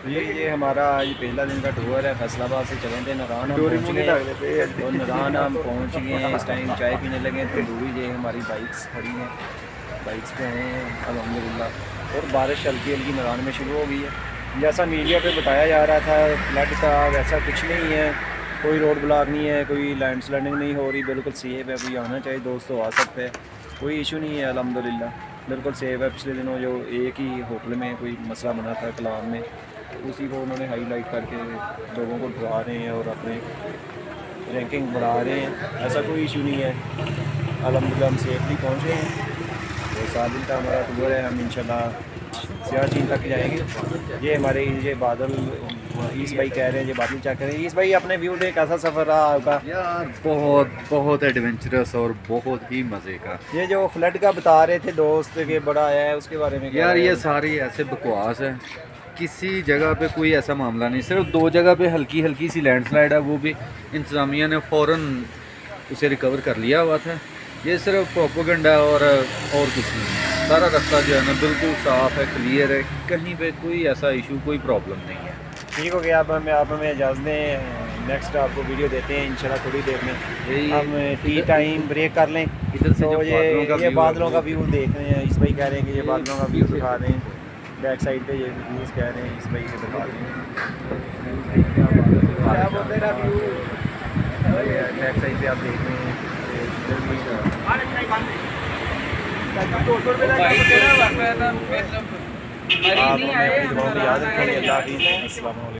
ये हमारा आज पहला दिन का टूर है। फैसलाबाद से चले थे नारायण, हम पहुँच गए। तो नारायण हम पहुँच गए हैं। इस टाइम चाय पीने लगे तो दूरी ये हमारी बाइक्स खड़ी हैं, बाइक्स पे हैं अल्हम्दुलिल्लाह। और बारिश हल्की हल्की नारायण में शुरू हो गई है। जैसा मीडिया पे बताया जा रहा था फ्लड का, वैसा कुछ नहीं है। कोई रोड ब्लॉक नहीं है, कोई लैंडस्लाइडिंग नहीं हो रही, बिल्कुल सेफ है। कोई आना चाहे दोस्त तो आ सकते हैं, कोई इशू नहीं है अल्हम्दुलिल्लाह, बिल्कुल सेफ है। पिछले दिनों जो एक ही होटल में कोई मसला बना था कलाम में, उसी को उन्होंने हाईलाइट करके लोगों को डरा रहे हैं और अपने रैंकिंग बढ़ा रहे हैं। ऐसा कोई इशू नहीं है अल्हम्दुलिल्लाह, हम सेफली पहुँचे हैं। तो 7 दिन का हमारा टूर है, हम इंशाल्लाह सियाचिन तक जाएंगे। ये हमारे ये बादल ईस भाई कह रहे हैं, ये बादल चेक करें। ईस भाई अपने व्यू दे, कैसा सफ़र रहा आपका? यार बहुत बहुत एडवेंचरस और बहुत ही मज़े का। ये जो फ्लड का बता रहे थे दोस्त के बड़ा आया है, उसके बारे में क्या यार है? ये सारी ऐसे बकवास है, किसी जगह पे कोई ऐसा मामला नहीं। सिर्फ 2 जगह पे हल्की हल्की सी लैंडस्लाइड है, वो भी इंतज़ामिया ने फ़ौरन उसे रिकवर कर लिया हुआ था। ये सिर्फ प्रोपोगंडा और कुछ नहीं है। सारा रास्ता जो है ना बिल्कुल साफ़ है, क्लियर है, कहीं पे कोई ऐसा इशू, कोई प्रॉब्लम नहीं है। ठीक हो गया। आप हमें इजाज़त दें, नेक्स्ट आपको वीडियो देते हैं इंशाल्लाह थोड़ी देर में। हम टी टाइम ब्रेक कर लें। इधर से तो ये बादलों का व्यू देख रहे हैं। इस भाई कह रहे हैं कि ये बादलों का व्यू दिखा रहे हैं। बैक साइड पे ये व्यूज़ कह रहे हैं, इस भाई के दिखा रहे हैं। क्या बोलते हैं व्यू, बैक साइड पे आप देख रहे हैं। आप हमें अपनी दुआओं में याद रखें। अल्लाह हाफ़िज़, अस्सलाम वालेकुम।